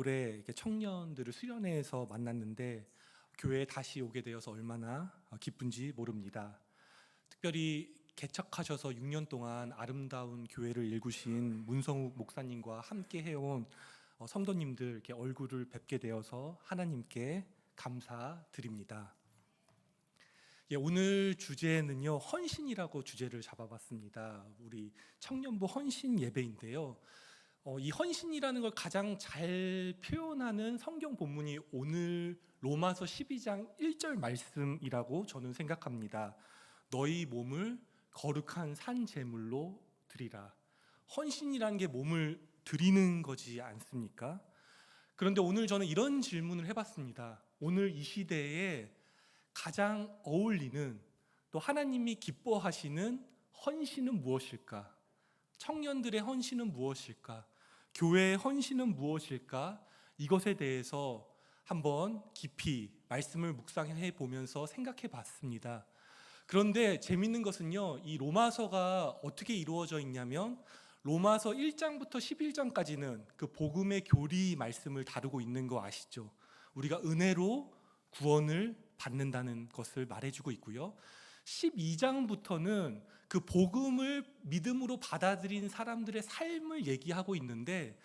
올해 이렇게 청년들을 수련회에서 만났는데 교회에 다시 오게 되어서 얼마나 기쁜지 모릅니다. 특별히 개척하셔서 6년 동안 아름다운 교회를 일구신 문성욱 목사님과 함께 해온 성도님들 이렇게 얼굴을 뵙게 되어서 하나님께 감사드립니다. 오늘 주제는요, 헌신이라고 주제를 잡아봤습니다. 우리 청년부 헌신 예배인데요. 이 헌신이라는 걸 가장 잘 표현하는 성경 본문이 오늘 로마서 12장 1절 말씀이라고 저는 생각합니다. 너희 몸을 거룩한 산 제물로 드리라. 헌신이라는 게 몸을 드리는 거지 않습니까? 그런데 오늘 저는 이런 질문을 해봤습니다. 오늘 이 시대에 가장 어울리는, 또 하나님이 기뻐하시는 헌신은 무엇일까? 청년들의 헌신은 무엇일까? 교회의 헌신은 무엇일까? 이것에 대해서 한번 깊이 말씀을 묵상해 보면서 생각해 봤습니다. 그런데 재밌는 것은요, 이 로마서가 어떻게 이루어져 있냐면 로마서 1장부터 11장까지는 그 복음의 교리 말씀을 다루고 있는 거 아시죠? 우리가 은혜로 구원을 받는다는 것을 말해주고 있고요. 12장부터는 그 복음을 믿음으로 받아들인 사람들의 삶을 얘기하고 있는데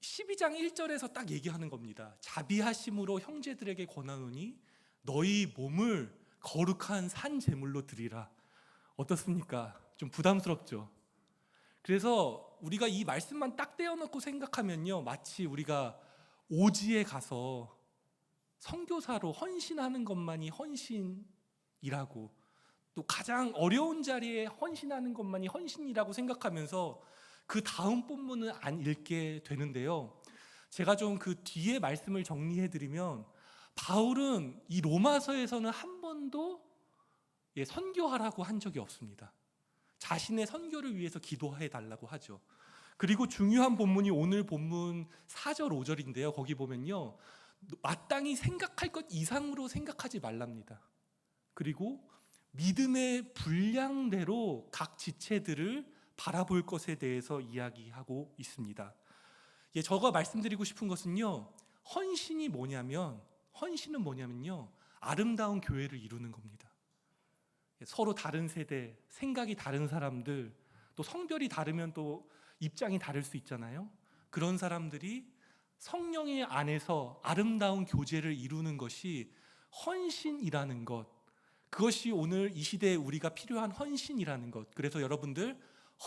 12장 1절에서 딱 얘기하는 겁니다. 자비하심으로 형제들에게 권하노니 너희 몸을 거룩한 산 제물로 드리라. 어떻습니까? 좀 부담스럽죠? 그래서 우리가 이 말씀만 딱 떼어놓고 생각하면요, 마치 우리가 오지에 가서 선교사로 헌신하는 것만이 헌신이라고, 또 가장 어려운 자리에 헌신하는 것만이 헌신이라고 생각하면서 그 다음 본문은 안 읽게 되는데요. 제가 좀 그 뒤에 말씀을 정리해 드리면 바울은 이 로마서에서는 한 번도 선교하라고 한 적이 없습니다. 자신의 선교를 위해서 기도해 달라고 하죠. 그리고 중요한 본문이 오늘 본문 4절 5절인데요. 거기 보면요, 마땅히 생각할 것 이상으로 생각하지 말랍니다. 그리고 믿음의 분량대로 각 지체들을 바라볼 것에 대해서 이야기하고 있습니다. 제가 말씀드리고 싶은 것은요, 헌신은 뭐냐면요, 아름다운 교회를 이루는 겁니다. 서로 다른 세대, 생각이 다른 사람들, 또 성별이 다르면 또 입장이 다를 수 있잖아요. 그런 사람들이 성령의 안에서 아름다운 교제를 이루는 것이 헌신이라는 것, 그것이 오늘 이 시대에 우리가 필요한 헌신이라는 것. 그래서 여러분들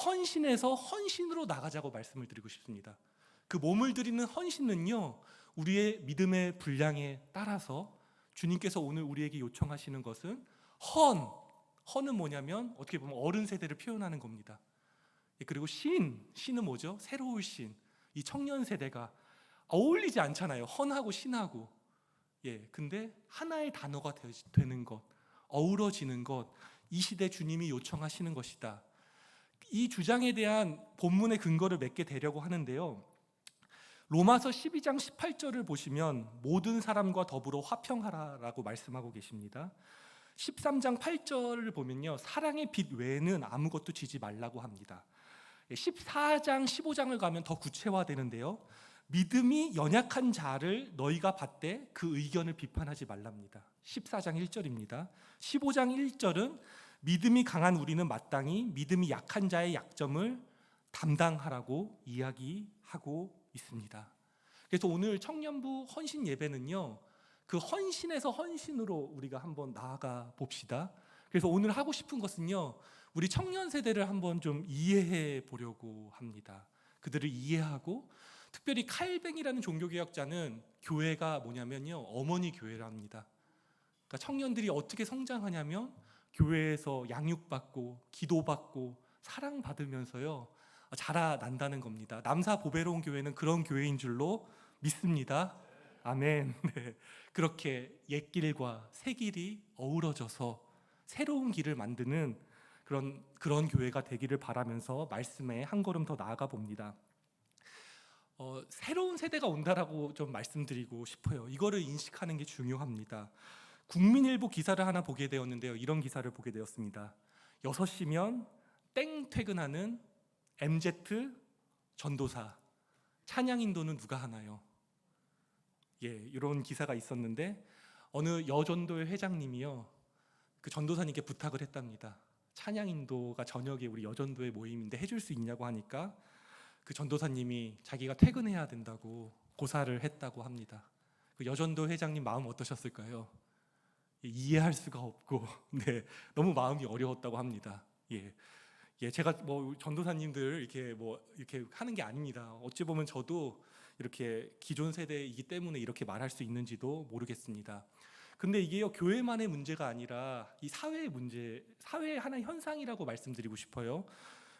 헌신에서 헌신으로 나가자고 말씀을 드리고 싶습니다. 그 몸을 드리는 헌신은요, 우리의 믿음의 분량에 따라서 주님께서 오늘 우리에게 요청하시는 것은 헌은 뭐냐면 어떻게 보면 어른 세대를 표현하는 겁니다. 그리고 신은 뭐죠? 새로울 신. 이 청년 세대가 어울리지 않잖아요. 헌하고 신하고. 근데 하나의 단어가 되는 것, 어우러지는 것, 이 시대 주님이 요청하시는 것이다. 이 주장에 대한 본문의 근거를 몇 개 대려고 하는데요. 로마서 12장 18절을 보시면 모든 사람과 더불어 화평하라라고 말씀하고 계십니다. 13장 8절을 보면요, 사랑의 빛 외에는 아무것도 지지 말라고 합니다. 14장 15장을 가면 더 구체화되는데요, 믿음이 연약한 자를 너희가 받되 그 의견을 비판하지 말랍니다. 14장 1절입니다. 15장 1절은 믿음이 강한 우리는 마땅히 믿음이 약한 자의 약점을 담당하라고 이야기하고 있습니다. 그래서 오늘 청년부 헌신 예배는요, 그 헌신에서 헌신으로 우리가 한번 나아가 봅시다. 그래서 오늘 하고 싶은 것은요, 우리 청년 세대를 한번 좀 이해해 보려고 합니다. 그들을 이해하고, 특별히 칼뱅이라는 종교개혁자는 교회가 뭐냐면요, 어머니 교회랍니다. 그러니까 청년들이 어떻게 성장하냐면 교회에서 양육받고 기도받고 사랑받으면서요 자라난다는 겁니다. 남사 보배로운 교회는 그런 교회인 줄로 믿습니다. 아멘. 네. 그렇게 옛길과 새길이 어우러져서 새로운 길을 만드는 그런 교회가 되기를 바라면서 말씀에 한 걸음 더 나아가 봅니다. 새로운 세대가 온다라고 좀 말씀드리고 싶어요. 이거를 인식하는 게 중요합니다. 국민일보 기사를 하나 보게 되었는데요, 이런 기사를 보게 되었습니다. 6시면 땡 퇴근하는 MZ 전도사, 찬양 인도는 누가 하나요? 이런 기사가 있었는데 어느 여전도회 회장님이요, 그 전도사님께 부탁을 했답니다. 찬양 인도가 저녁에 우리 여전도회 모임인데 해줄 수 있냐고 하니까 그 전도사님이 자기가 퇴근해야 된다고 고사를 했다고 합니다. 그 여전도 회장님 마음 어떠셨을까요? 이해할 수가 없고 너무 마음이 어려웠다고 합니다. 제가 뭐 전도사님들 이렇게 하는 게 아닙니다. 어찌 보면 저도 이렇게 기존 세대이기 때문에 이렇게 말할 수 있는지도 모르겠습니다. 근데 이게요, 교회만의 문제가 아니라 이 사회의 문제, 사회의 하나의 현상이라고 말씀드리고 싶어요.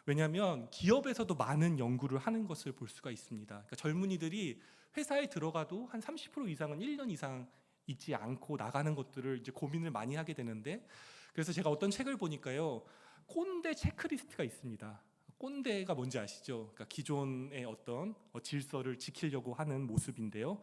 왜냐하면 기업에서도 많은 연구를 하는 것을 볼 수가 있습니다. 그러니까 젊은이들이 회사에 들어가도 한 30% 이상은 1년 이상 있지 않고 나가는 것들을 이제 고민을 많이 하게 되는데, 그래서 제가 어떤 책을 보니까요, 꼰대 체크리스트가 있습니다. 꼰대가 뭔지 아시죠? 그러니까 기존의 어떤 질서를 지키려고 하는 모습인데요.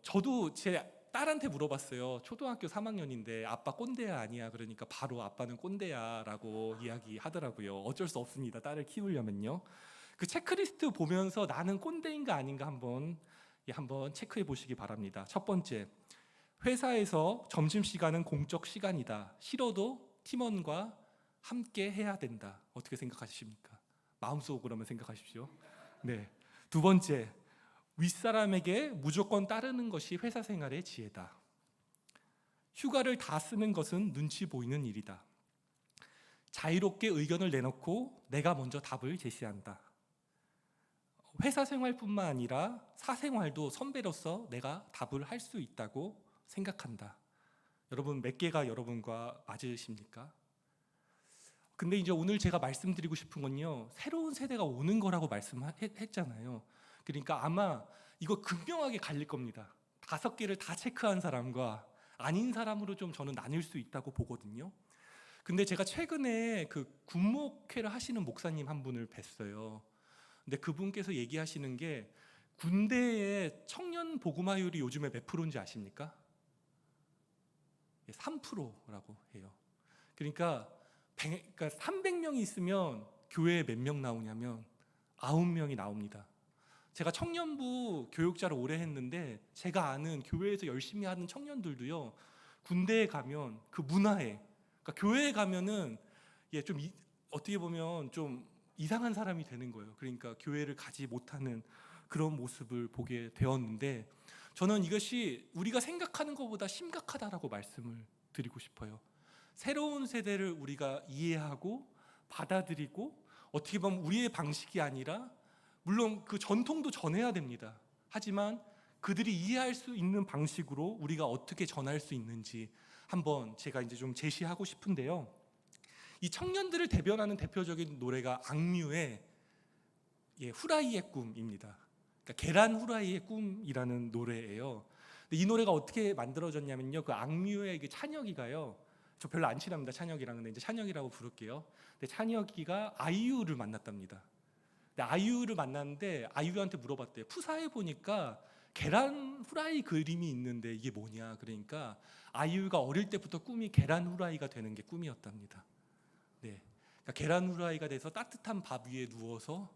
저도 제 딸한테 물어봤어요. 초등학교 3학년인데 아빠 꼰대야 아니야? 그러니까 바로 아빠는 꼰대야 라고 이야기하더라고요. 어쩔 수 없습니다. 딸을 키우려면요. 그 체크리스트 보면서 나는 꼰대인가 아닌가 한번 체크해 보시기 바랍니다. 첫 번째, 회사에서 점심시간은 공적 시간이다. 싫어도 팀원과 함께 해야 된다. 어떻게 생각하십니까? 마음속으로만 생각하십시오. 두 번째, 윗사람에게 무조건 따르는 것이 회사 생활의 지혜다. 휴가를 다 쓰는 것은 눈치 보이는 일이다. 자유롭게 의견을 내놓고 내가 먼저 답을 제시한다. 회사 생활뿐만 아니라 사생활도 선배로서 내가 답을 할 수 있다고 생각한다. 여러분, 몇 개가 여러분과 맞으십니까? 근데 이제 오늘 제가 말씀드리고 싶은 건요, 새로운 세대가 오는 거라고 말씀했잖아요. 그러니까 아마 이거 극명하게 갈릴 겁니다. 5개를 다 체크한 사람과 아닌 사람으로 좀 저는 나뉠 수 있다고 보거든요. 근데 제가 최근에 그 군목회를 하시는 목사님 한 분을 뵀어요. 근데 그분께서 얘기하시는 게 군대의 청년 복음화율이 요즘에 몇 프로인지 아십니까? 3%라고 해요. 그러니까 300명이 있으면 교회에 몇 명 나오냐면 9명이 나옵니다. 제가 청년부 교육자를 오래 했는데 제가 아는 교회에서 열심히 하는 청년들도요, 군대에 가면 그 문화에, 그러니까 교회에 가면은 좀 어떻게 보면 좀 이상한 사람이 되는 거예요. 그러니까 교회를 가지 못하는 그런 모습을 보게 되었는데, 저는 이것이 우리가 생각하는 것보다 심각하다라고 말씀을 드리고 싶어요. 새로운 세대를 우리가 이해하고 받아들이고, 어떻게 보면 우리의 방식이 아니라, 물론 그 전통도 전해야 됩니다. 하지만 그들이 이해할 수 있는 방식으로 우리가 어떻게 전할 수 있는지 한번 제가 이제 좀 제시하고 싶은데요. 이 청년들을 대변하는 대표적인 노래가 악뮤의 후라이의 꿈입니다. 그러니까 계란 후라이의 꿈이라는 노래예요. 근데 이 노래가 어떻게 만들어졌냐면요, 그 악뮤의 그 찬혁이가요, 저 별로 안 친합니다, 찬혁이랑. 근데 이제 찬혁이라고 부를게요. 근데 찬혁이가 아이유를 만났답니다. 근데 아이유를 만났는데 아이유한테 물어봤대요. 푸사에 보니까 계란 후라이 그림이 있는데 이게 뭐냐? 그러니까 아이유가 어릴 때부터 꿈이 계란 후라이가 되는 게 꿈이었답니다. 그러니까 계란 후라이가 돼서 따뜻한 밥 위에 누워서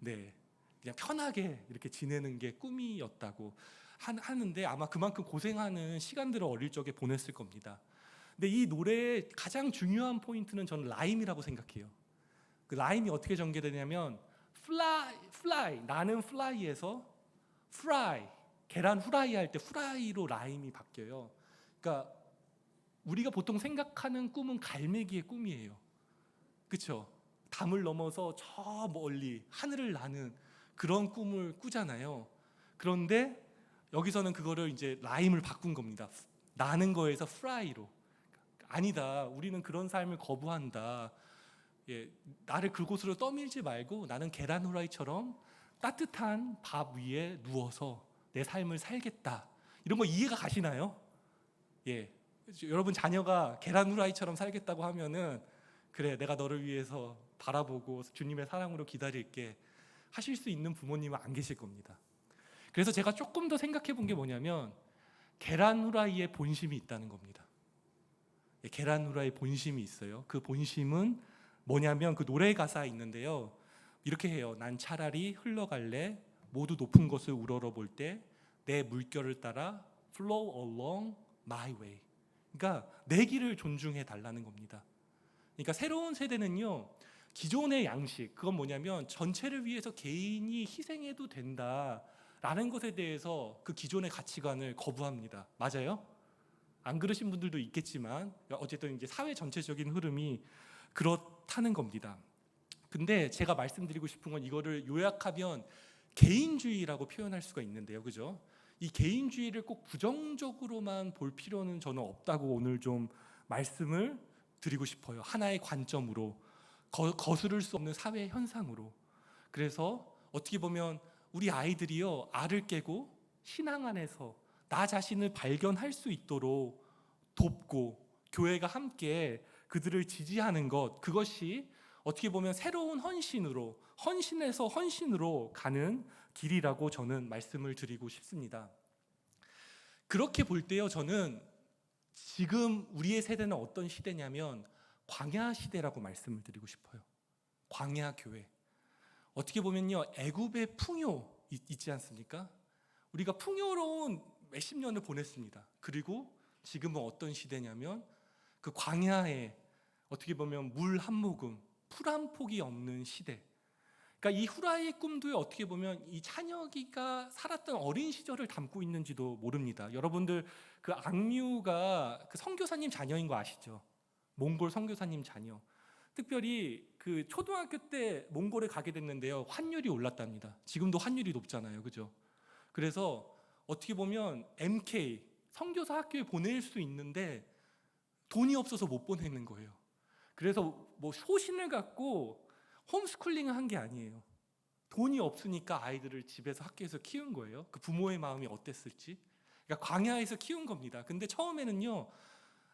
그냥 편하게 이렇게 지내는 게 꿈이었다고 하는데, 아마 그만큼 고생하는 시간들을 어릴 적에 보냈을 겁니다. 근데 이 노래의 가장 중요한 포인트는 저는 라임이라고 생각해요. 그 라임이 어떻게 전개되냐면 fly, 나는 fly에서 fry, 계란 후라이 할 때 후라이로 라임이 바뀌어요. 그러니까 우리가 보통 생각하는 꿈은 갈매기의 꿈이에요. 그렇죠? 담을 넘어서 저 멀리 하늘을 나는 그런 꿈을 꾸잖아요. 그런데 여기서는 그거를 이제 라임을 바꾼 겁니다. 나는 거에서 fly로. 아니다, 우리는 그런 삶을 거부한다. 나를 그곳으로 떠밀지 말고 나는 계란 후라이처럼 따뜻한 밥 위에 누워서 내 삶을 살겠다. 이런 거 이해가 가시나요? 여러분 자녀가 계란 후라이처럼 살겠다고 하면은, 그래, 내가 너를 위해서 바라보고 주님의 사랑으로 기다릴게 하실 수 있는 부모님은 안 계실 겁니다. 그래서 제가 조금 더 생각해 본 게 뭐냐면, 계란 후라이의 본심이 있다는 겁니다. 계란 후라이의 본심이 있어요. 그 본심은 뭐냐면, 그 노래 가사에 있는데요, 이렇게 해요. 난 차라리 흘러갈래, 모두 높은 것을 우러러 볼 때 내 물결을 따라 flow along my way. 그러니까 내 길을 존중해 달라는 겁니다. 그러니까 새로운 세대는요, 기존의 양식, 그건 뭐냐면 전체를 위해서 개인이 희생해도 된다라는 것에 대해서 그 기존의 가치관을 거부합니다. 맞아요? 안 그러신 분들도 있겠지만 어쨌든 이제 사회 전체적인 흐름이 그렇다는 겁니다. 근데 제가 말씀드리고 싶은 건 이거를 요약하면 개인주의라고 표현할 수가 있는데요, 그죠? 이 개인주의를 꼭 부정적으로만 볼 필요는 저는 없다고 오늘 좀 말씀을 드리고 싶어요. 하나의 관점으로, 거스를 수 없는 사회 현상으로. 그래서 어떻게 보면 우리 아이들이요, 알을 깨고 신앙 안에서 나 자신을 발견할 수 있도록 돕고 교회가 함께 그들을 지지하는 것, 그것이 어떻게 보면 새로운 헌신으로, 헌신에서 헌신으로 가는 길이라고 저는 말씀을 드리고 싶습니다. 그렇게 볼 때요, 저는 지금 우리의 세대는 어떤 시대냐면 광야 시대라고 말씀을 드리고 싶어요. 광야 교회. 어떻게 보면요, 애굽의 풍요 있지 않습니까? 우리가 풍요로운 몇십 년을 보냈습니다. 그리고 지금은 어떤 시대냐면 그 광야에 어떻게 보면 물 한 모금, 풀 한 폭이 없는 시대. 그러니까 이 후라이의 꿈도 어떻게 보면 이 찬혁이가 살았던 어린 시절을 담고 있는지도 모릅니다. 여러분들 그 악뮤가 그 선교사님 자녀인 거 아시죠? 몽골 선교사님 자녀. 특별히 그 초등학교 때 몽골에 가게 됐는데요, 환율이 올랐답니다. 지금도 환율이 높잖아요, 그죠? 그래서 어떻게 보면 MK 선교사 학교에 보낼 수 있는데 돈이 없어서 못 보내는 거예요. 그래서 뭐 소신을 갖고 홈스쿨링을 한 게 아니에요. 돈이 없으니까 아이들을 집에서 학교에서 키운 거예요. 그 부모의 마음이 어땠을지. 그러니까 광야에서 키운 겁니다. 근데 처음에는요,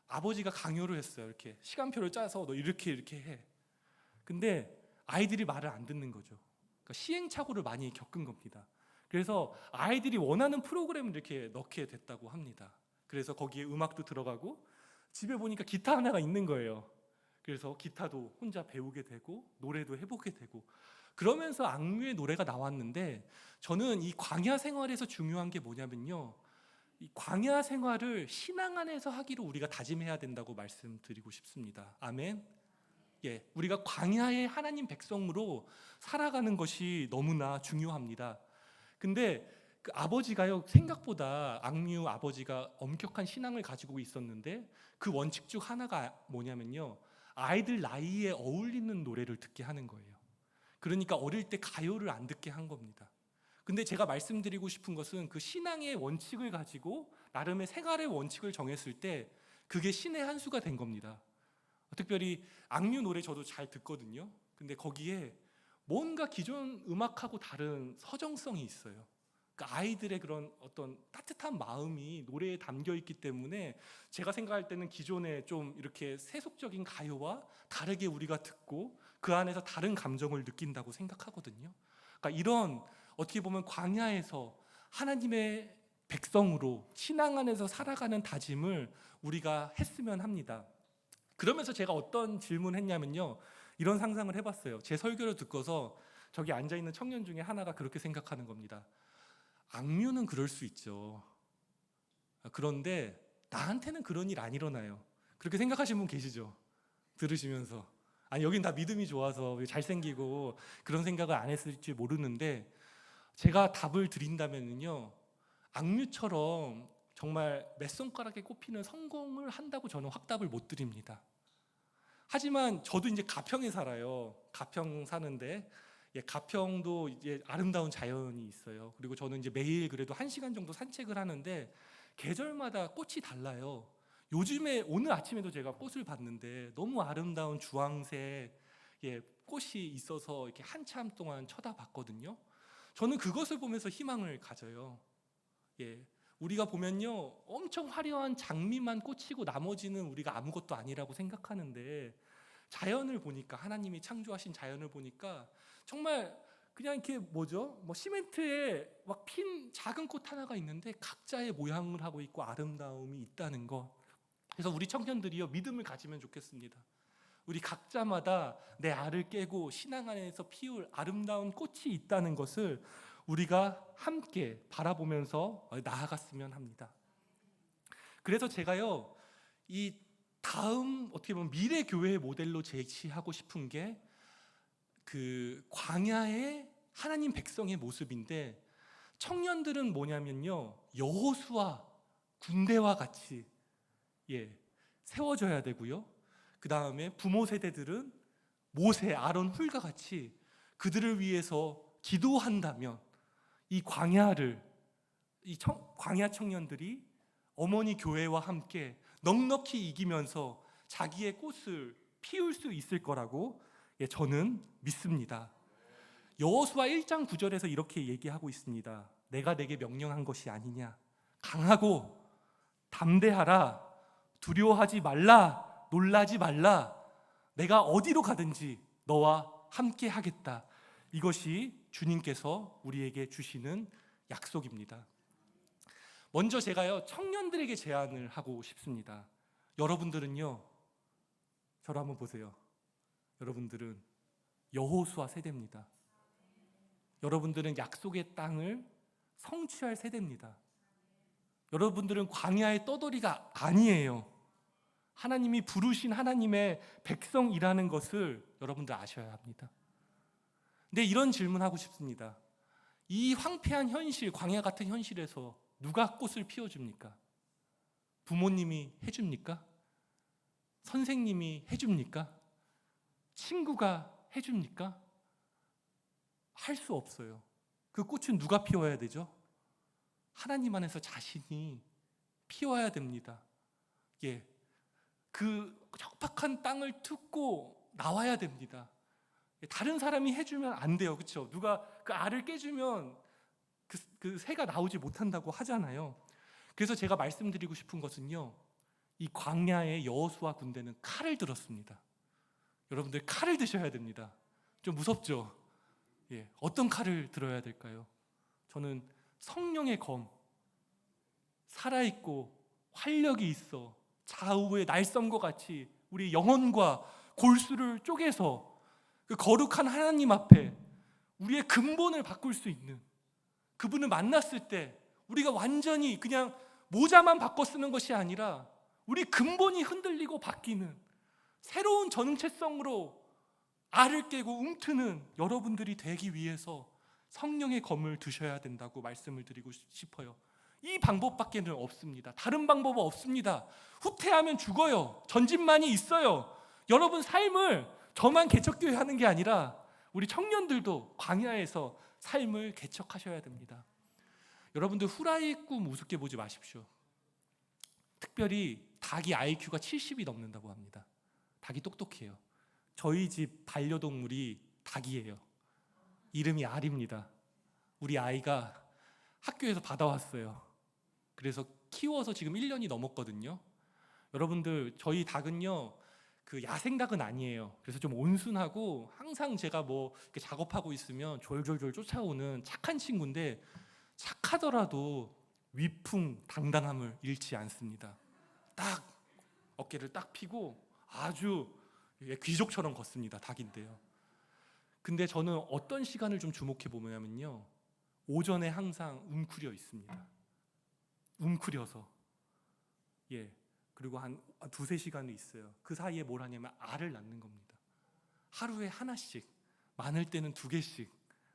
아버지가 강요를 했어요. 이렇게 시간표를 짜서 너 이렇게 해. 근데 아이들이 말을 안 듣는 거죠. 그러니까 시행착오를 많이 겪은 겁니다. 그래서 아이들이 원하는 프로그램을 이렇게 넣게 됐다고 합니다. 그래서 거기에 음악도 들어가고 집에 보니까 기타 하나가 있는 거예요. 그래서 기타도 혼자 배우게 되고 노래도 해보게 되고 그러면서 악뮤의 노래가 나왔는데, 저는 이 광야 생활에서 중요한 게 뭐냐면요, 이 광야 생활을 신앙 안에서 하기로 우리가 다짐해야 된다고 말씀드리고 싶습니다. 아멘. 예, 우리가 광야의 하나님 백성으로 살아가는 것이 너무나 중요합니다. 근데 그 아버지가요, 생각보다 악뮤 아버지가 엄격한 신앙을 가지고 있었는데 그 원칙 중 하나가 뭐냐면요, 아이들 나이에 어울리는 노래를 듣게 하는 거예요. 그러니까 어릴 때 가요를 안 듣게 한 겁니다. 근데 제가 말씀드리고 싶은 것은 그 신앙의 원칙을 가지고 나름의 생활의 원칙을 정했을 때 그게 신의 한 수가 된 겁니다. 특별히 악뮤 노래 저도 잘 듣거든요. 근데 거기에 뭔가 기존 음악하고 다른 서정성이 있어요. 그러니까 아이들의 그런 어떤 따뜻한 마음이 노래에 담겨 있기 때문에 제가 생각할 때는 기존에 좀 이렇게 세속적인 가요와 다르게 우리가 듣고 그 안에서 다른 감정을 느낀다고 생각하거든요. 그러니까 이런 어떻게 보면 광야에서 하나님의 백성으로 신앙 안에서 살아가는 다짐을 우리가 했으면 합니다. 그러면서 제가 어떤 질문했냐면요, 이런 상상을 해봤어요. 제 설교를 듣고서 저기 앉아있는 청년 중에 하나가 그렇게 생각하는 겁니다. 악뮤는 그럴 수 있죠. 그런데 나한테는 그런 일 안 일어나요. 그렇게 생각하시는 분 계시죠? 들으시면서. 아니, 여긴 다 믿음이 좋아서 잘생기고 그런 생각을 안 했을지 모르는데, 제가 답을 드린다면요, 악뮤처럼 정말 몇 손가락에 꼽히는 성공을 한다고 저는 확답을 못 드립니다. 하지만 저도 이제 가평에 살아요. 가평 사는데 가평도 이제 아름다운 자연이 있어요. 그리고 저는 이제 매일 그래도 1시간 정도 산책을 하는데 계절마다 꽃이 달라요. 요즘에 오늘 아침에도 제가 꽃을 봤는데 너무 아름다운 주황색 꽃이 있어서 이렇게 한참 동안 쳐다봤거든요. 저는 그것을 보면서 희망을 가져요. 우리가 보면요, 엄청 화려한 장미만 꽂히고 나머지는 우리가 아무것도 아니라고 생각하는데, 자연을 보니까, 하나님이 창조하신 자연을 보니까 정말 그냥 이렇게 뭐 시멘트에 막 핀 작은 꽃 하나가 있는데 각자의 모양을 하고 있고 아름다움이 있다는 것. 그래서 우리 청년들이요, 믿음을 가지면 좋겠습니다. 우리 각자마다 내 알을 깨고 신앙 안에서 피울 아름다운 꽃이 있다는 것을 우리가 함께 바라보면서 나아갔으면 합니다. 그래서 제가요, 이 다음 어떻게 보면 미래 교회의 모델로 제시하고 싶은 게 그 광야의 하나님 백성의 모습인데, 청년들은 뭐냐면요, 여호수아 군대와 같이 세워져야 되고요. 그 다음에 부모 세대들은 모세, 아론, 훌과 같이 그들을 위해서 기도한다면 이 광야를, 광야 청년들이 어머니 교회와 함께 넉넉히 이기면서 자기의 꽃을 피울 수 있을 거라고 저는 믿습니다. 여호수아 1장 9절에서 이렇게 얘기하고 있습니다. 내가 내게 명령한 것이 아니냐, 강하고 담대하라, 두려워하지 말라, 놀라지 말라, 내가 어디로 가든지 너와 함께 하겠다. 이것이 주님께서 우리에게 주시는 약속입니다. 먼저 제가요, 청년들에게 제안을 하고 싶습니다. 여러분들은요, 저를 한번 보세요. 여러분들은 여호수아 세대입니다. 여러분들은 약속의 땅을 성취할 세대입니다. 여러분들은 광야의 떠돌이가 아니에요. 하나님이 부르신 하나님의 백성이라는 것을 여러분들 아셔야 합니다. 근데 이런 질문하고 싶습니다. 이 황폐한 현실, 광야 같은 현실에서 누가 꽃을 피워줍니까? 부모님이 해줍니까? 선생님이 해줍니까? 친구가 해줍니까? 할 수 없어요. 그 꽃은 누가 피워야 되죠? 하나님 안에서 자신이 피워야 됩니다. 그 척박한 땅을 뚫고 나와야 됩니다. 다른 사람이 해주면 안 돼요. 그렇죠? 누가 그 알을 깨주면 그 새가 나오지 못한다고 하잖아요. 그래서 제가 말씀드리고 싶은 것은요, 이 광야의 여호수아 군대는 칼을 들었습니다. 여러분들 칼을 드셔야 됩니다. 좀 무섭죠? 어떤 칼을 들어야 될까요? 저는 성령의 검, 살아있고 활력이 있어 좌우의 날성과 같이 우리 영혼과 골수를 쪼개서 그 거룩한 하나님 앞에 우리의 근본을 바꿀 수 있는, 그분을 만났을 때 우리가 완전히 그냥 모자만 바꿔 쓰는 것이 아니라 우리 근본이 흔들리고 바뀌는 새로운 정체성으로 알을 깨고 움트는 여러분들이 되기 위해서 성령의 검을 드셔야 된다고 말씀을 드리고 싶어요. 이 방법밖에는 없습니다. 다른 방법은 없습니다. 후퇴하면 죽어요. 전진만이 있어요. 여러분 삶을 저만 개척교회 하는 게 아니라 우리 청년들도 광야에서 삶을 개척하셔야 됩니다. 여러분들 후라이의 꿈 우습게 보지 마십시오. 특별히 닭이 IQ가 70이 넘는다고 합니다. 닭이 똑똑해요. 저희 집 반려동물이 닭이에요. 이름이 알입니다. 우리 아이가 학교에서 받아왔어요. 그래서 키워서 지금 1년이 넘었거든요. 여러분들 저희 닭은요, 그 야생닭은 아니에요. 그래서 좀 온순하고 항상 제가 뭐 이렇게 작업하고 있으면 졸졸졸 쫓아오는 착한 친구인데, 착하더라도 위풍당당함을 잃지 않습니다. 딱 어깨를 딱 펴고 아주 귀족처럼 걷습니다. 닭인데요. 근데 저는 어떤 시간을 좀 주목해 보면요, 오전에 항상 웅크려 있습니다. 웅크려서 그리고 한 두세 시간이 있어요. 그 사이에 뭘 하냐면 알을 낳는 겁니다. 하루에 하나씩, 많을 때는 2개씩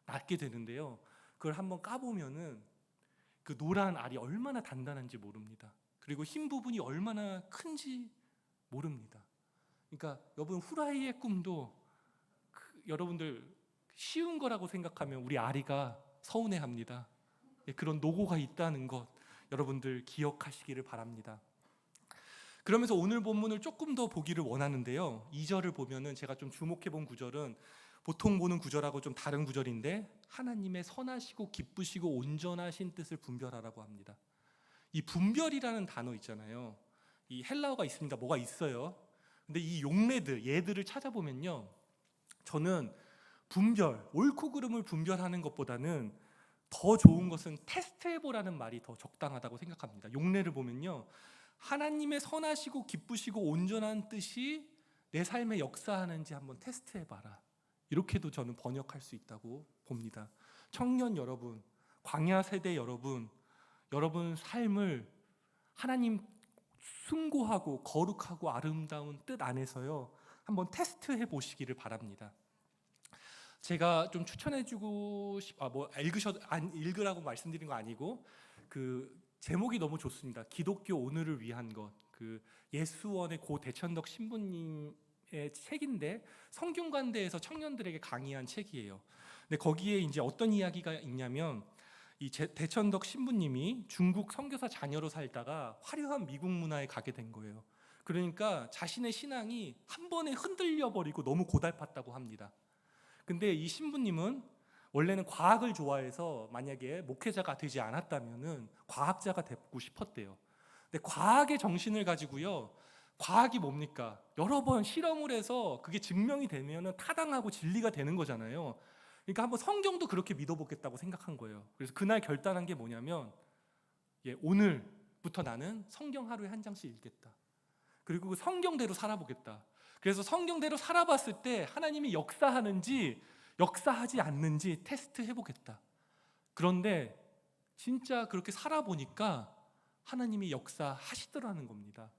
낳게 되는데요. 그걸 한번 까보면은 그 노란 알이 얼마나 단단한지 모릅니다. 그리고 흰 부분이 얼마나 큰지 모릅니다. 그러니까 여러분 후라이의 꿈도 여러분들 쉬운 거라고 생각하면 우리 아리가 서운해합니다. 그런 노고가 있다는 것 여러분들 기억하시기를 바랍니다. 그러면서 오늘 본문을 조금 더 보기를 원하는데요, 2절을 보면은 제가 좀 주목해 본 구절은 보통 보는 구절하고 좀 다른 구절인데, 하나님의 선하시고 기쁘시고 온전하신 뜻을 분별하라고 합니다. 이 분별이라는 단어 있잖아요. 이 헬라어가 있습니다. 뭐가 있어요. 근데 이 용례들, 얘들을 찾아보면요, 저는 분별, 옳고 그름을 분별하는 것보다는 더 좋은 것은 테스트해보라는 말이 더 적당하다고 생각합니다. 용례를 보면요, 하나님의 선하시고 기쁘시고 온전한 뜻이 내 삶에 역사하는지 한번 테스트해봐라, 이렇게도 저는 번역할 수 있다고 봅니다. 청년 여러분, 광야 세대 여러분, 여러분 삶을 하나님 숭고하고 거룩하고 아름다운 뜻 안에서요 한번 테스트해 보시기를 바랍니다. 제가 좀 추천해주고 읽으라고 말씀드린 거 아니고 그 제목이 너무 좋습니다. 기독교 오늘을 위한 것. 그 예수원의 고 대천덕 신부님의 책인데 성균관대에서 청년들에게 강의한 책이에요. 근데 거기에 이제 어떤 이야기가 있냐면 이 대천덕 신부님이 중국 선교사 자녀로 살다가 화려한 미국 문화에 가게 된 거예요. 그러니까 자신의 신앙이 한 번에 흔들려 버리고 너무 고달팠다고 합니다. 근데 이 신부님은 원래는 과학을 좋아해서 만약에 목회자가 되지 않았다면은 과학자가 되고 싶었대요. 근데 과학의 정신을 가지고요. 과학이 뭡니까? 여러 번 실험을 해서 그게 증명이 되면은 타당하고 진리가 되는 거잖아요. 그러니까 한번 성경도 그렇게 믿어보겠다고 생각한 거예요. 그래서 그날 결단한 게 뭐냐면 오늘부터 나는 성경 하루에 한 장씩 읽겠다. 그리고 그 성경대로 살아보겠다. 그래서 성경대로 살아봤을 때 하나님이 역사하는지 역사하지 않는지 테스트 해보겠다. 그런데 진짜 그렇게 살아보니까 하나님이 역사하시더라는 겁니다.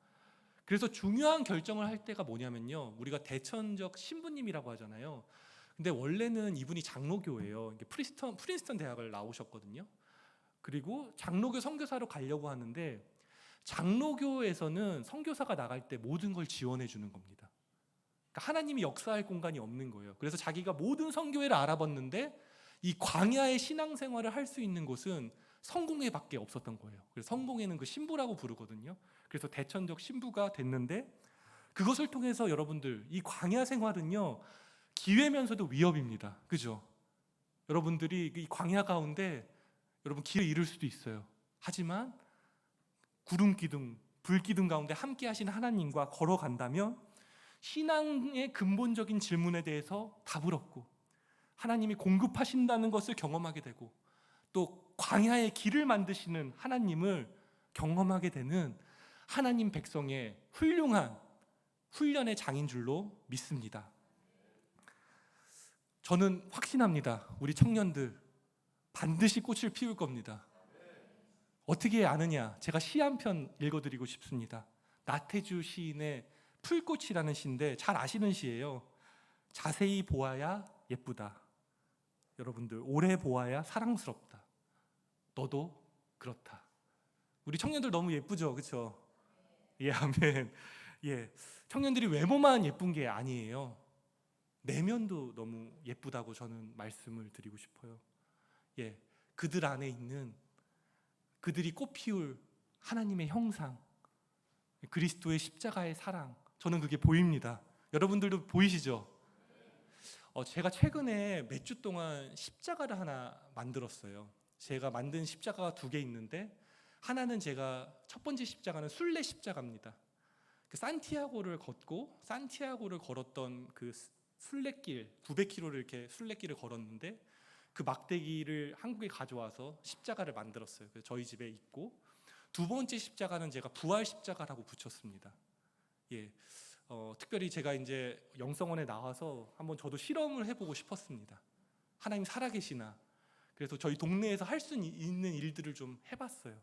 그래서 중요한 결정을 할 때가 뭐냐면요, 우리가 대천적 신부님이라고 하잖아요. 근데 원래는 이분이 장로교예요. 프린스턴 대학을 나오셨거든요. 그리고 장로교 선교사로 가려고 하는데 장로교에서는 선교사가 나갈 때 모든 걸 지원해 주는 겁니다. 그러니까 하나님이 역사할 공간이 없는 거예요. 그래서 자기가 모든 선교회를 알아봤는데 이 광야의 신앙생활을 할 수 있는 곳은 성공회밖에 없었던 거예요. 그래서 성공회는 그 신부라고 부르거든요. 그래서 대천적 신부가 됐는데 그것을 통해서 여러분들 이 광야 생활은요 기회면서도 위협입니다. 그죠? 여러분들이 이 광야 가운데 여러분 길을 잃을 수도 있어요. 하지만 구름 기둥, 불 기둥 가운데 함께 하신 하나님과 걸어간다면 신앙의 근본적인 질문에 대해서 답을 얻고 하나님이 공급하신다는 것을 경험하게 되고 또 광야의 길을 만드시는 하나님을 경험하게 되는 하나님 백성의 훌륭한 훈련의 장인 줄로 믿습니다. 저는 확신합니다. 우리 청년들 반드시 꽃을 피울 겁니다. 어떻게 아느냐? 제가 시 한 편 읽어드리고 싶습니다. 나태주 시인의 풀꽃이라는 시인데 잘 아시는 시예요. 자세히 보아야 예쁘다. 여러분들 오래 보아야 사랑스럽다. 너도 그렇다. 우리 청년들 너무 예쁘죠, 그렇죠? 예, 아멘. 예, 청년들이 외모만 예쁜 게 아니에요. 내면도 너무 예쁘다고 저는 말씀을 드리고 싶어요. 예, 그들 안에 있는 그들이 꽃피울 하나님의 형상, 그리스도의 십자가의 사랑, 저는 그게 보입니다. 여러분들도 보이시죠? 제가 최근에 몇 주 동안 십자가를 하나 만들었어요. 제가 만든 십자가가 2개 있는데 하나는 제가 첫 번째 십자가는 순례 십자가입니다. 그 산티아고를 걸었던 그 순례길 900km를 이렇게 순례길을 걸었는데 그 막대기를 한국에 가져와서 십자가를 만들었어요. 그래서 저희 집에 있고 두 번째 십자가는 제가 부활 십자가라고 붙였습니다. 예, 특별히 제가 이제 영성원에 나와서 한번 저도 실험을 해보고 싶었습니다. 하나님 살아계시나. 그래서 저희 동네에서 할 수 있는 일들을 좀 해봤어요.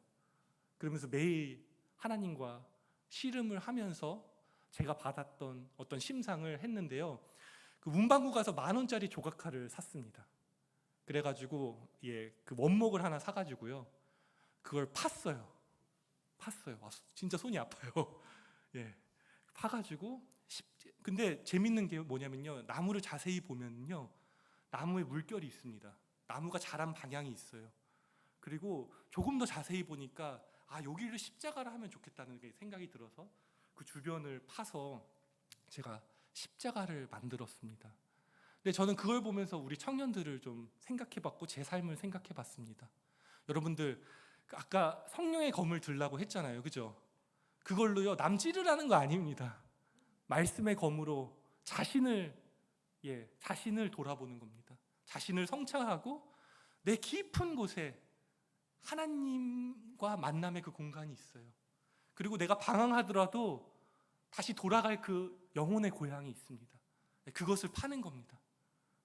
그러면서 매일 하나님과 씨름을 하면서 제가 받았던 어떤 심상을 했는데요. 그 문방구 가서 10,000원짜리 조각칼을 샀습니다. 그래가지고 그 원목을 하나 사가지고요. 그걸 팠어요. 진짜 손이 아파요. 예, 파가지고 근데 재밌는 게 뭐냐면요. 나무를 자세히 보면요. 나무에 물결이 있습니다. 나무가 자란 방향이 있어요. 그리고 조금 더 자세히 보니까 여기를 십자가를 하면 좋겠다는 생각이 들어서 그 주변을 파서 제가 십자가를 만들었습니다. 근데 저는 그걸 보면서 우리 청년들을 좀 생각해봤고 제 삶을 생각해봤습니다. 여러분들 아까 성령의 검을 들라고 했잖아요, 그죠? 그걸로요 남 찌르라는 거 아닙니다. 말씀의 검으로 자신을 돌아보는 겁니다. 자신을 성찰하고 내 깊은 곳에 하나님과 만남의 그 공간이 있어요. 그리고 내가 방황하더라도 다시 돌아갈 그 영혼의 고향이 있습니다. 그것을 파는 겁니다.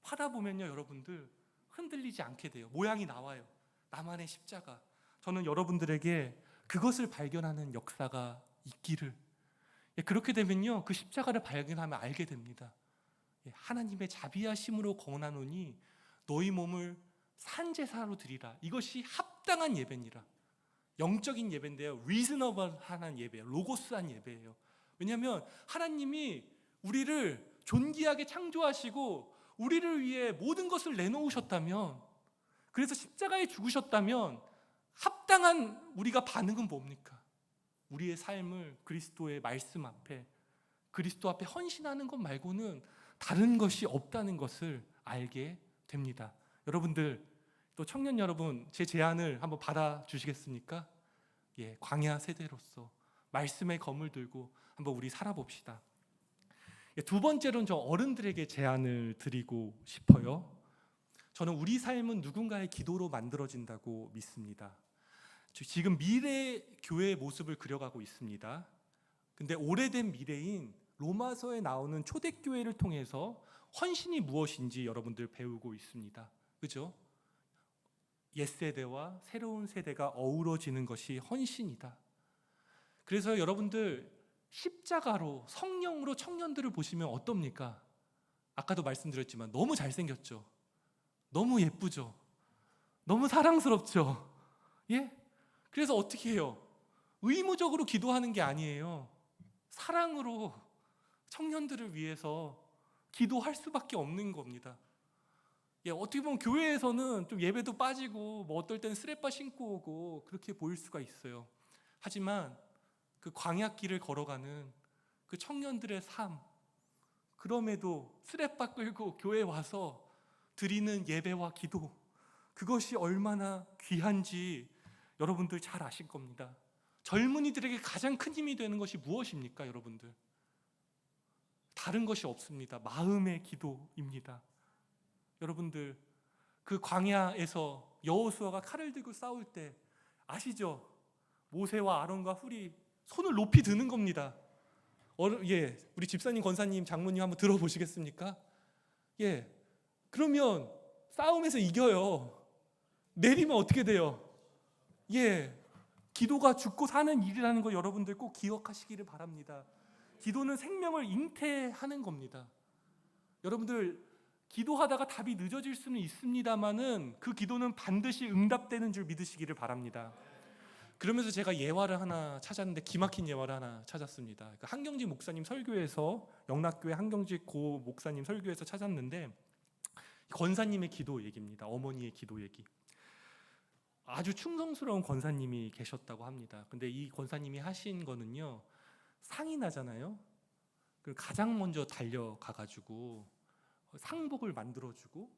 파다 보면요 여러분들 흔들리지 않게 돼요. 모양이 나와요. 나만의 십자가. 저는 여러분들에게 그것을 발견하는 역사가 있기를. 그렇게 되면요, 그 십자가를 발견하면 알게 됩니다. 하나님의 자비하심으로 권하노니 너희 몸을 산제사로 드리라. 이것이 합당한 예배니라. 영적인 예배인데요, 리즈너블한 예배예요. 로고스한 예배예요. 왜냐하면 하나님이 우리를 존귀하게 창조하시고 우리를 위해 모든 것을 내놓으셨다면, 그래서 십자가에 죽으셨다면 합당한 우리가 반응은 뭡니까? 우리의 삶을 그리스도의 말씀 앞에, 그리스도 앞에 헌신하는 것 말고는 다른 것이 없다는 것을 알게 됩니다. 여러분들, 또 청년 여러분, 제 제안을 한번 받아주시겠습니까? 광야 세대로서 말씀의 검을 들고 한번 우리 살아봅시다. 두 번째로는 저 어른들에게 제안을 드리고 싶어요. 저는 우리 삶은 누군가의 기도로 만들어진다고 믿습니다. 지금 미래 교회의 모습을 그려가고 있습니다. 근데 오래된 미래인 로마서에 나오는 초대교회를 통해서 헌신이 무엇인지 여러분들 배우고 있습니다. 그죠? 옛세대와 새로운 세대가 어우러지는 것이 헌신이다. 그래서 여러분들 십자가로, 성령으로 청년들을 보시면 어떻습니까? 아까도 말씀드렸지만 너무 잘생겼죠? 너무 예쁘죠? 너무 사랑스럽죠? 예? 그래서 어떻게 해요? 의무적으로 기도하는 게 아니에요. 사랑으로 청년들을 위해서 기도할 수밖에 없는 겁니다. 어떻게 보면 교회에서는 좀 예배도 빠지고 뭐 어떨 때는 스레빠 신고 오고 그렇게 보일 수가 있어요. 하지만 그 광야길을 걸어가는 그 청년들의 삶, 그럼에도 스레빠 끌고 교회에 와서 드리는 예배와 기도, 그것이 얼마나 귀한지 여러분들 잘 아실 겁니다. 젊은이들에게 가장 큰 힘이 되는 것이 무엇입니까, 여러분들? 다른 것이 없습니다. 마음의 기도입니다. 여러분들, 그 광야에서 여호수아가 칼을 들고 싸울 때 아시죠? 모세와 아론과 훌이 손을 높이 드는 겁니다. 우리 집사님, 권사님, 장모님 한번 들어보시겠습니까? 그러면 싸움에서 이겨요. 내리면 어떻게 돼요? 기도가 죽고 사는 일이라는 거 여러분들 꼭 기억하시기를 바랍니다. 기도는 생명을 잉태하는 겁니다. 여러분들, 기도하다가 답이 늦어질 수는 있습니다만은 그 기도는 반드시 응답되는 줄 믿으시기를 바랍니다. 그러면서 제가 예화를 하나 찾았는데, 기막힌 예화를 하나 찾았습니다. 한경직 목사님 설교에서, 영락교회 한경직 고 목사님 설교에서 찾았는데, 권사님의 기도 얘기입니다. 어머니의 기도 얘기. 아주 충성스러운 권사님이 계셨다고 합니다. 근데 이 권사님이 하신 거는요, 상이 나잖아요. 가장 먼저 달려가가지고 상복을 만들어주고,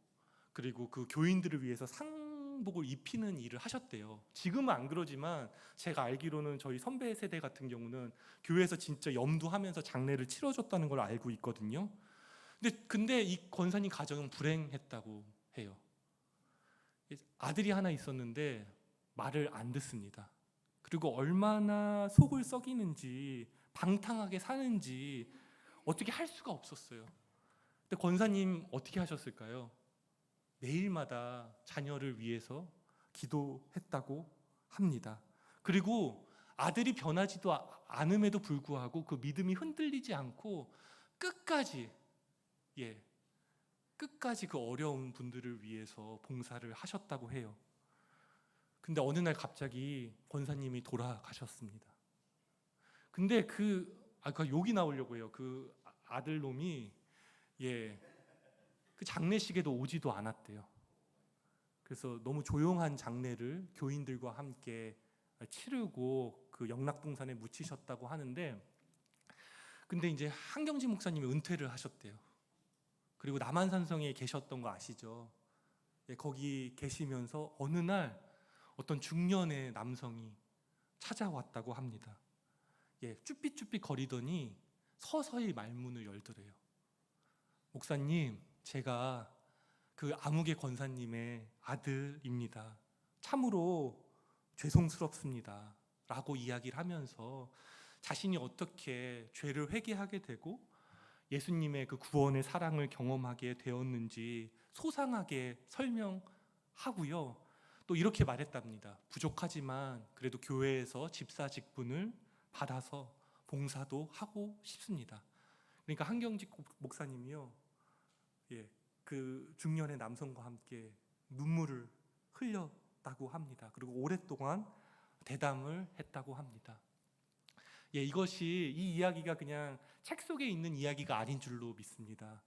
그리고 그 교인들을 위해서 상복을 입히는 일을 하셨대요. 지금은 안 그러지만 제가 알기로는 저희 선배 세대 같은 경우는 교회에서 진짜 염두하면서 장례를 치러줬다는 걸 알고 있거든요. 근데 이 권사님 가정은 불행했다고 해요. 아들이 하나 있었는데 말을 안 듣습니다. 그리고 얼마나 속을 썩이는지, 방탕하게 사는지 어떻게 할 수가 없었어요. 근데 권사님 어떻게 하셨을까요? 매일마다 자녀를 위해서 기도했다고 합니다. 그리고 아들이 변하지도 않음에도 불구하고 그 믿음이 흔들리지 않고 끝까지 그 어려운 분들을 위해서 봉사를 하셨다고 해요. 근데 어느 날 갑자기 권사님이 돌아가셨습니다. 근데 그 욕이 나오려고 해요. 그 아들놈이 그 장례식에도 오지도 않았대요. 그래서 너무 조용한 장례를 교인들과 함께 치르고 그 영락동산에 묻히셨다고 하는데, 근데 이제 한경직 목사님이 은퇴를 하셨대요. 그리고 남한산성에 계셨던 거 아시죠? 거기 계시면서 어느 날 어떤 중년의 남성이 찾아왔다고 합니다. 쭈삣쭈삣 거리더니 서서히 말문을 열더래요. 목사님, 제가 그 아무개 권사님의 아들입니다. 참으로 죄송스럽습니다 라고 이야기를 하면서 자신이 어떻게 죄를 회개하게 되고 예수님의 그 구원의 사랑을 경험하게 되었는지 소상하게 설명하고요. 또 이렇게 말했답니다. 부족하지만 그래도 교회에서 집사 직분을 받아서 봉사도 하고 싶습니다. 그러니까 한경직 목사님이요, 그 중년의 남성과 함께 눈물을 흘렸다고 합니다. 그리고 오랫동안 대담을 했다고 합니다. 이것이 이 이야기가 그냥 책 속에 있는 이야기가 아닌 줄로 믿습니다.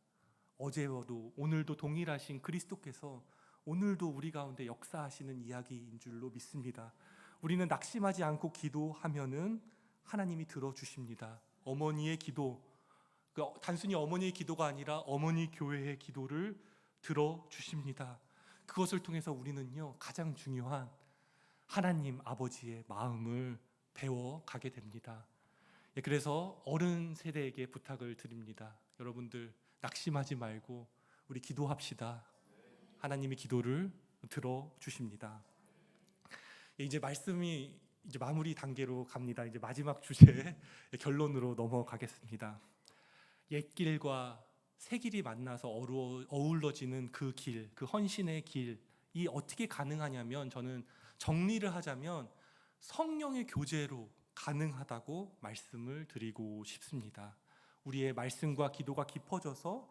어제와도 오늘도 동일하신 그리스도께서 오늘도 우리 가운데 역사하시는 이야기인 줄로 믿습니다. 우리는 낙심하지 않고 기도하면은 하나님이 들어주십니다. 어머니의 기도, 단순히 어머니의 기도가 아니라 어머니 교회의 기도를 들어주십니다. 그것을 통해서 우리는요, 가장 중요한 하나님 아버지의 마음을 배워가게 됩니다. 그래서 어른 세대에게 부탁을 드립니다. 여러분들 낙심하지 말고 우리 기도합시다. 하나님의 기도를 들어주십니다. 이제 말씀이 이제 마무리 단계로 갑니다. 이제 마지막 주제 결론으로 넘어가겠습니다. 옛길과 새길이 만나서 어우러지는 그 길, 그 헌신의 길이 어떻게 가능하냐면, 저는 정리를 하자면 성령의 교제로 가능하다고 말씀을 드리고 싶습니다. 우리의 말씀과 기도가 깊어져서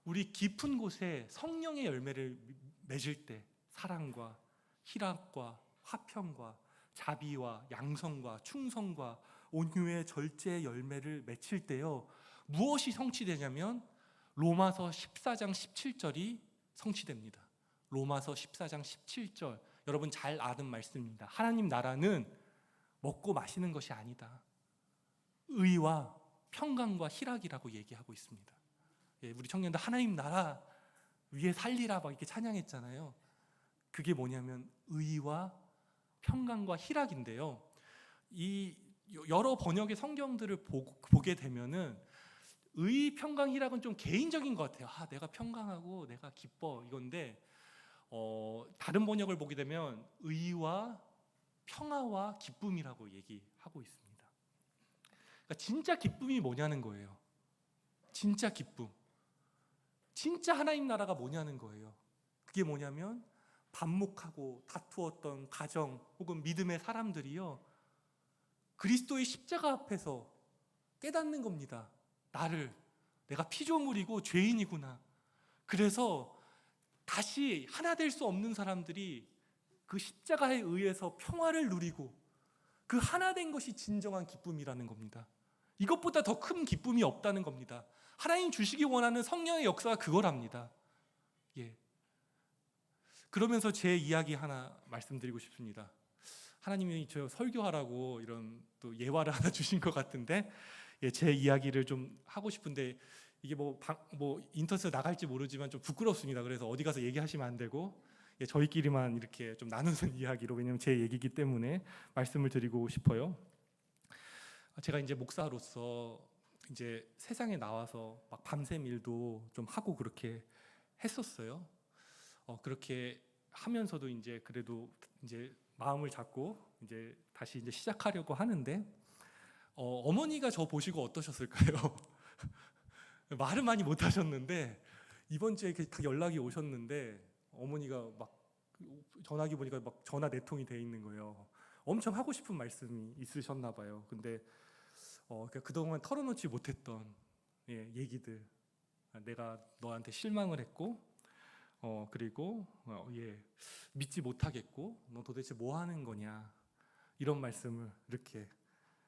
우리 깊은 곳에 성령의 열매를 맺을 때, 사랑과 희락과 화평과 자비와 양성과 충성과 온유의 절제의 열매를 맺힐 때요, 무엇이 성취되냐면 로마서 14장 17절이 성취됩니다. 로마서 14장 17절, 여러분 잘 아는 말씀입니다. 하나님 나라는 먹고 마시는 것이 아니다. 의와 평강과 희락이라고 얘기하고 있습니다. 우리 청년들 하나님 나라 위에 살리라 막 이렇게 찬양했잖아요. 그게 뭐냐면 의와 평강과 희락인데요. 이 여러 번역의 성경들을 보게 되면은 의, 평강, 희락은 좀 개인적인 것 같아요. 내가 평강하고 내가 기뻐 이건데, 다른 번역을 보게 되면 의와 평화와 기쁨이라고 얘기하고 있습니다. 그러니까 진짜 기쁨이 뭐냐는 거예요. 진짜 기쁨, 진짜 하나님 나라가 뭐냐는 거예요. 그게 뭐냐면 반목하고 다투었던 가정 혹은 믿음의 사람들이요, 그리스도의 십자가 앞에서 깨닫는 겁니다. 내가 피조물이고 죄인이구나. 그래서 다시 하나 될 수 없는 사람들이 그 십자가에 의해서 평화를 누리고, 그 하나 된 것이 진정한 기쁨이라는 겁니다. 이것보다 더 큰 기쁨이 없다는 겁니다. 하나님 주시기 원하는 성령의 역사가 그거랍니다. 그러면서 제 이야기 하나 말씀드리고 싶습니다. 하나님이 저 설교하라고 이런 또 예화를 하나 주신 것 같은데, 제 이야기를 좀 하고 싶은데 이게 뭐 인터넷에 나갈지 모르지만 좀 부끄럽습니다. 그래서 어디 가서 얘기하시면 안 되고, 저희끼리만 이렇게 좀 나누는 이야기로, 왜냐면 제 얘기이기 때문에 말씀을 드리고 싶어요. 제가 이제 목사로서 이제 세상에 나와서 막 밤샘 일도 좀 하고 그렇게 했었어요. 그렇게 하면서도 이제 그래도 이제 마음을 잡고 이제 다시 이제 시작하려고 하는데, 어머니가 저 보시고 어떠셨을까요? 말은 많이 못 하셨는데 이번 주에 딱 연락이 오셨는데, 어머니가 막 전화기 보니까 막 전화 4통이 돼 있는 거예요. 엄청 하고 싶은 말씀이 있으셨나 봐요. 근데 그동안 털어놓지 못했던 얘기들, 내가 너한테 실망을 했고, 그리고 믿지 못하겠고, 너 도대체 뭐 하는 거냐, 이런 말씀을 이렇게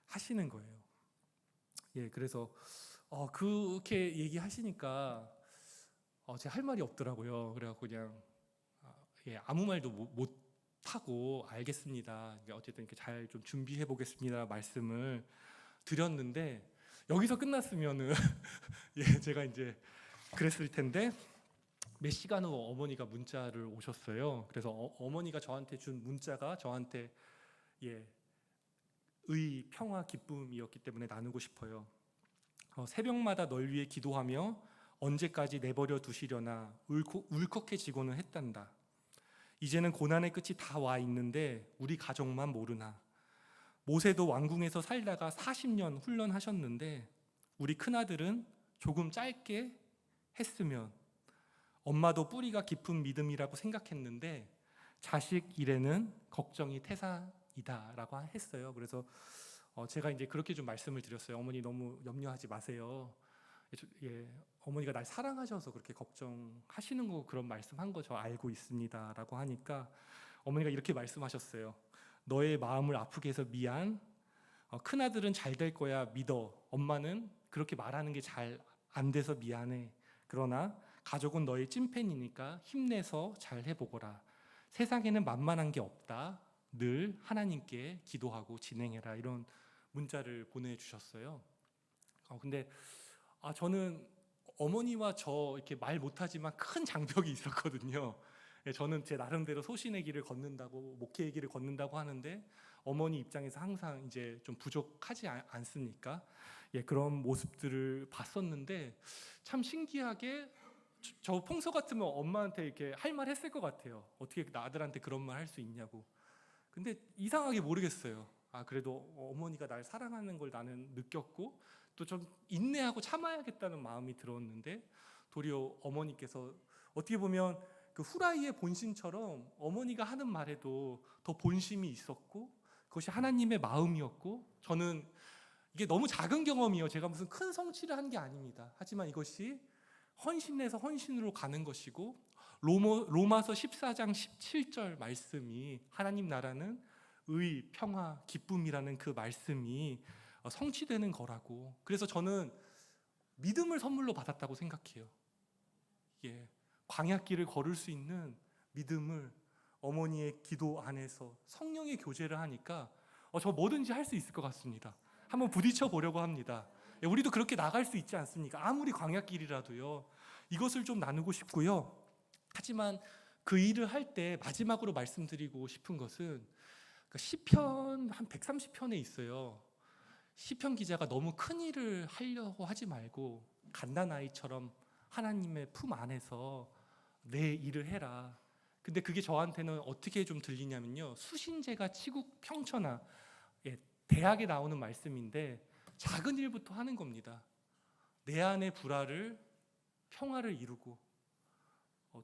하시는 거예요. 그래서 그렇게 얘기하시니까 제가 할 말이 없더라고요. 그래갖고 그냥 아무 말도 못 하고 알겠습니다, 어쨌든 이렇게 잘 좀 준비해 보겠습니다 말씀을 드렸는데, 여기서 끝났으면은 제가 이제 그랬을 텐데, 몇 시간 후 어머니가 문자를 오셨어요. 그래서 어머니가 저한테 준 문자가 저한테 의, 평화, 기쁨이었기 때문에 나누고 싶어요. 새벽마다 널 위해 기도하며 언제까지 내버려 두시려나 울컥해지고는 했단다. 이제는 고난의 끝이 다 와 있는데 우리 가족만 모르나. 모세도 왕궁에서 살다가 40년 훈련하셨는데 우리 큰아들은 조금 짧게 했으면, 엄마도 뿌리가 깊은 믿음이라고 생각했는데 자식 일에는 걱정이 태산이다라고 했어요. 그래서 제가 이제 그렇게 좀 말씀을 드렸어요. 어머니 너무 염려하지 마세요. 예, 어머니가 날 사랑하셔서 그렇게 걱정하시는 거, 그런 말씀한 거 저 알고 있습니다라고 하니까 어머니가 이렇게 말씀하셨어요. 너의 마음을 아프게 해서 미안. 큰아들은 잘 될 거야 믿어. 엄마는 그렇게 말하는 게 잘 안 돼서 미안해. 그러나 가족은 너의 찐팬이니까 힘내서 잘 해보거라. 세상에는 만만한 게 없다. 늘 하나님께 기도하고 진행해라. 이런 문자를 보내주셨어요. 근데 저는 어머니와 저 이렇게 말 못하지만 큰 장벽이 있었거든요. 저는 제 나름대로 소신의 길을 걷는다고, 목회의 길을 걷는다고 하는데 어머니 입장에서 항상 이제 좀 부족하지 않습니까? 그런 모습들을 봤었는데 참 신기하게 저 평소 같으면 엄마한테 이렇게 할 말 했을 것 같아요. 어떻게 나 아들한테 그런 말 할 수 있냐고. 근데 이상하게 모르겠어요. 그래도 어머니가 날 사랑하는 걸 나는 느꼈고 또 좀 인내하고 참아야겠다는 마음이 들었는데 도리어 어머니께서 어떻게 보면 그 후라이의 본심처럼 어머니가 하는 말에도 더 본심이 있었고 그것이 하나님의 마음이었고, 저는 이게 너무 작은 경험이에요. 제가 무슨 큰 성취를 한 게 아닙니다. 하지만 이것이 헌신에서 헌신으로 가는 것이고, 로마서 14장 17절 말씀이 하나님 나라는 의, 평화, 기쁨이라는 그 말씀이 성취되는 거라고. 그래서 저는 믿음을 선물로 받았다고 생각해요. 광야길을 걸을 수 있는 믿음을 어머니의 기도 안에서 성령의 교제를 하니까 저 뭐든지 할 수 있을 것 같습니다. 한번 부딪혀 보려고 합니다. 우리도 그렇게 나갈 수 있지 않습니까? 아무리 광야길이라도요. 이것을 좀 나누고 싶고요. 하지만 그 일을 할 때 마지막으로 말씀드리고 싶은 것은 시편 한 130편에 있어요. 시편 기자가 너무 큰 일을 하려고 하지 말고 갓난아이처럼 하나님의 품 안에서 내 일을 해라. 근데 그게 저한테는 어떻게 좀 들리냐면요, 수신제가 치국 평천하, 대학에 나오는 말씀인데 작은 일부터 하는 겁니다. 내 안의 불화를, 평화를 이루고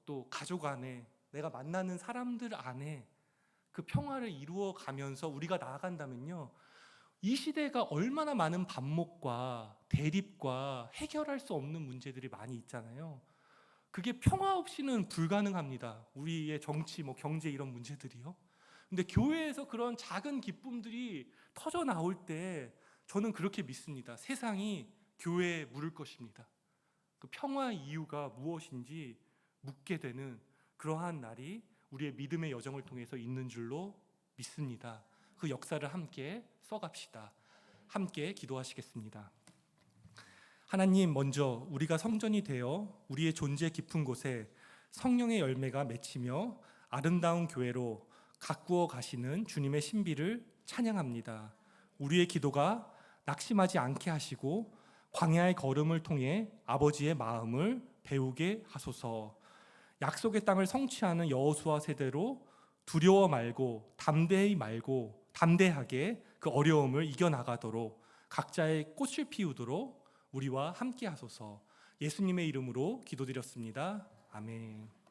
또 가족 안에, 내가 만나는 사람들 안에 그 평화를 이루어 가면서 우리가 나아간다면요, 이 시대가 얼마나 많은 반목과 대립과 해결할 수 없는 문제들이 많이 있잖아요. 그게 평화 없이는 불가능합니다. 우리의 정치, 경제 이런 문제들이요. 근데 교회에서 그런 작은 기쁨들이 터져 나올 때 저는 그렇게 믿습니다. 세상이 교회에 물을 것입니다. 그 평화의 이유가 무엇인지 묻게 되는 그러한 날이 우리의 믿음의 여정을 통해서 있는 줄로 믿습니다. 그 역사를 함께 써갑시다. 함께 기도하시겠습니다. 하나님, 먼저 우리가 성전이 되어 우리의 존재 깊은 곳에 성령의 열매가 맺히며 아름다운 교회로 가꾸어 가시는 주님의 신비를 찬양합니다. 우리의 기도가 낙심하지 않게 하시고 광야의 걸음을 통해 아버지의 마음을 배우게 하소서. 약속의 땅을 성취하는 여호수아 세대로 두려워 말고 담대하게 그 어려움을 이겨나가도록 각자의 꽃을 피우도록 우리와 함께 하소서. 예수님의 이름으로 기도드렸습니다. 아멘.